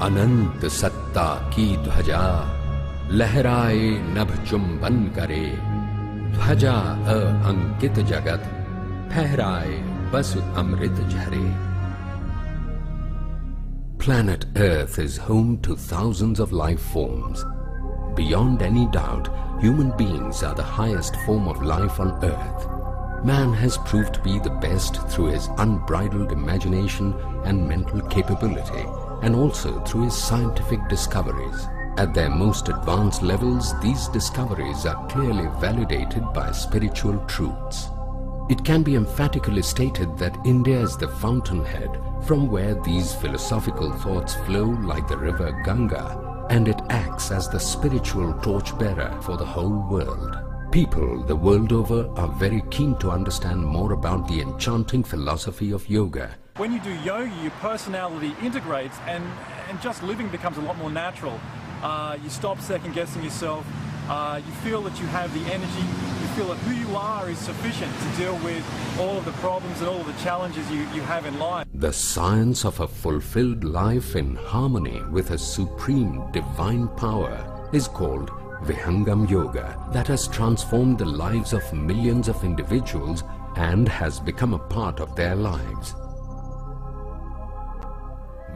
अनंत सत्ता की ध्वजा लहराए नभ चुंबन करे, ध्वजा अंकित जगत फहराए बस अमृत झरे। Planet Earth is home to thousands of life forms. Beyond any doubt, human beings are the highest form of life on Earth. Man has proved to be the best through his unbridled imagination and mental capability, and also through his scientific discoveries. At their most advanced levels, these discoveries are clearly validated by spiritual truths. It can be emphatically stated that India is the fountainhead from where these philosophical thoughts flow like the river Ganga, and it acts as the spiritual torchbearer for the whole world. People the world over are very keen to understand more about the enchanting philosophy of yoga. When you do yoga, your personality integrates and just living becomes a lot more natural. You stop second-guessing yourself. You feel that you have the energy. You feel that who you are is sufficient to deal with all of the problems and all of the challenges you have in life. The science of a fulfilled life in harmony with a supreme divine power is called Vihangam Yoga, that has transformed the lives of millions of individuals and has become a part of their lives.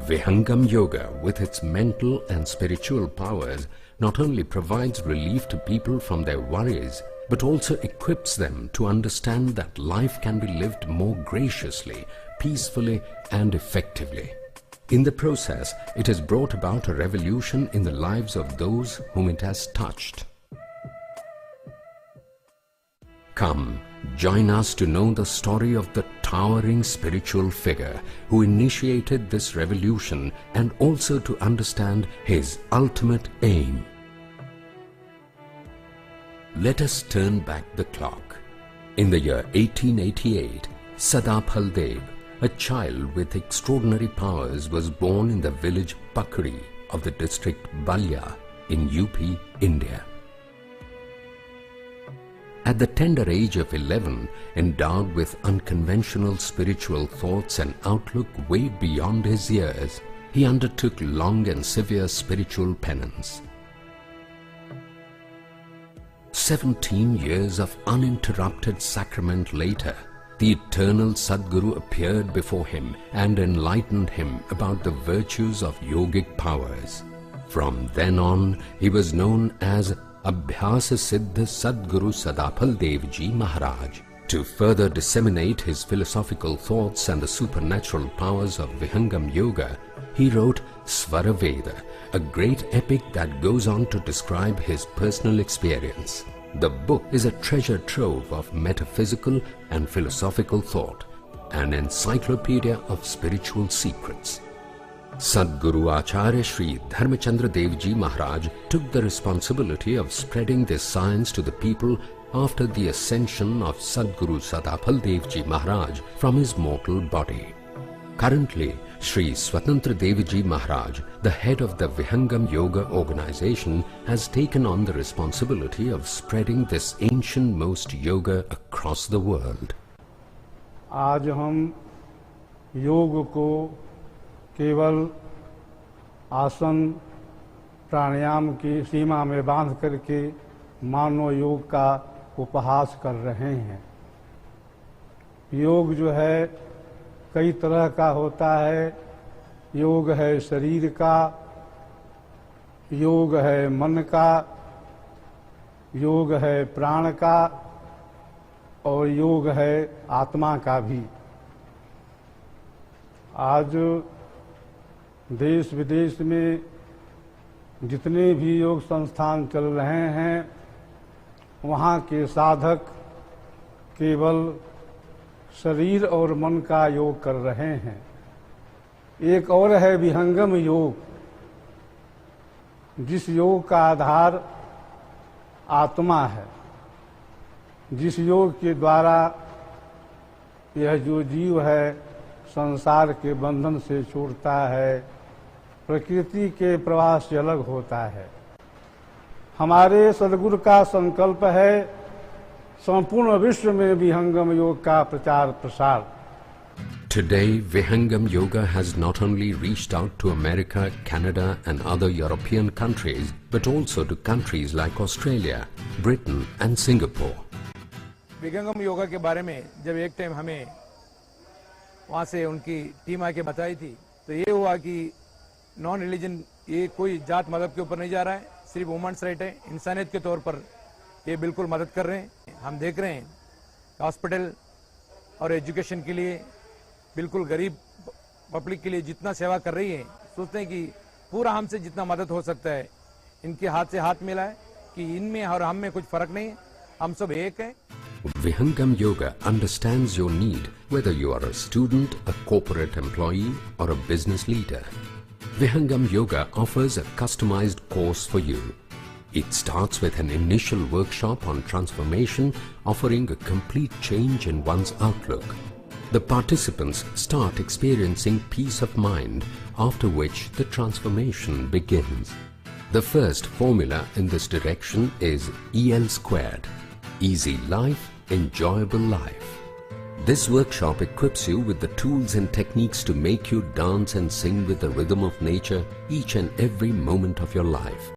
Vihangam Yoga, with its mental and spiritual powers, not only provides relief to people from their worries, but also equips them to understand that life can be lived more graciously, peacefully, and effectively. In the process, it has brought about a revolution in the lives of those whom it has touched. Come, join us to know the story of the towering spiritual figure who initiated this revolution, and also to understand his ultimate aim. Let us turn back the clock. In the year 1888, Sadapal Dev, a child with extraordinary powers, was born in the village Pakri of the district Balya in UP, India. At the tender age of 11, endowed with unconventional spiritual thoughts and outlook way beyond his years, he undertook long and severe spiritual penance. 17 years of uninterrupted sacrament later, the eternal Sadguru appeared before him and enlightened him about the virtues of yogic powers. From then on, he was known as Abhyasa Siddha Sadguru Sadapal Dev Ji Maharaj. To further disseminate his philosophical thoughts and the supernatural powers of Vihangam Yoga, he wrote Swara Veda, a great epic that goes on to describe his personal experience. The book is a treasure trove of metaphysical and philosophical thought, an encyclopedia of spiritual secrets. Sadguru Acharya Shri Dharmachandra Dev Ji Maharaj took the responsibility of spreading this science to the people after the ascension of Sadguru Sadapal Dev Ji Maharaj from his mortal body. Currently, Shri Swatantra Dev Ji Maharaj, the head of the Vihangam Yoga organization, has taken on the responsibility of spreading this ancient most yoga across the world. आज हम योग को केवल आसन प्राणायाम की सीमा में बांध करके मानव योग का उपहास कर रहे हैं। योग जो है कई तरह का होता है। योग है शरीर का, योग है मन का, योग है प्राण का, और योग है आत्मा का भी। आज देश विदेश में जितने भी योग संस्थान चल रहे हैं, वहाँ के साधक केवल शरीर और मन का योग कर रहे हैं। एक और है विहंगम योग, जिस योग का आधार आत्मा है, जिस योग के द्वारा यह जो जीव है संसार के बंधन से छूटता है, प्रकृति के प्रवाह से अलग होता है। हमारे सद्गुरु का संकल्प है संपूर्ण विश्व में विहंगम योग का प्रचार प्रसार। Today, Vihangam Yoga has not only reached out to America, Canada and other European countries, but also to countries like Australia, Britain and Singapore. विहंगम योगा के बारे में जब एक टाइम हमें वहाँ से उनकी टीम आके बताई थी, तो ये हुआ कि नॉन रिलीजन, ये कोई जात मजहब के ऊपर नहीं जा रहा है, सिर्फ वुमेन्स राइट है, इंसानियत के तौर पर ये बिल्कुल मदद कर रहे हैं। हम देख रहे हैं हॉस्पिटल और एजुकेशन के लिए, बिल्कुल गरीब पब्लिक के लिए जितना सेवा कर रही है, सोचते हैं कि पूरा हमसे जितना मदद हो सकता है इनके हाथ से हाथ मिला है कि इनमें और हम में कुछ फर्क नहीं है, हम सब एक हैं। Vihangam Yoga understands your need, whether you are a student, a corporate employee or a business leader. Vihangam Yoga offers a customized course for you. It starts with an initial workshop on transformation, offering a complete change in one's outlook. The participants start experiencing peace of mind, after which the transformation begins. The first formula in this direction is EL squared. Easy life, enjoyable life. This workshop equips you with the tools and techniques to make you dance and sing with the rhythm of nature each and every moment of your life.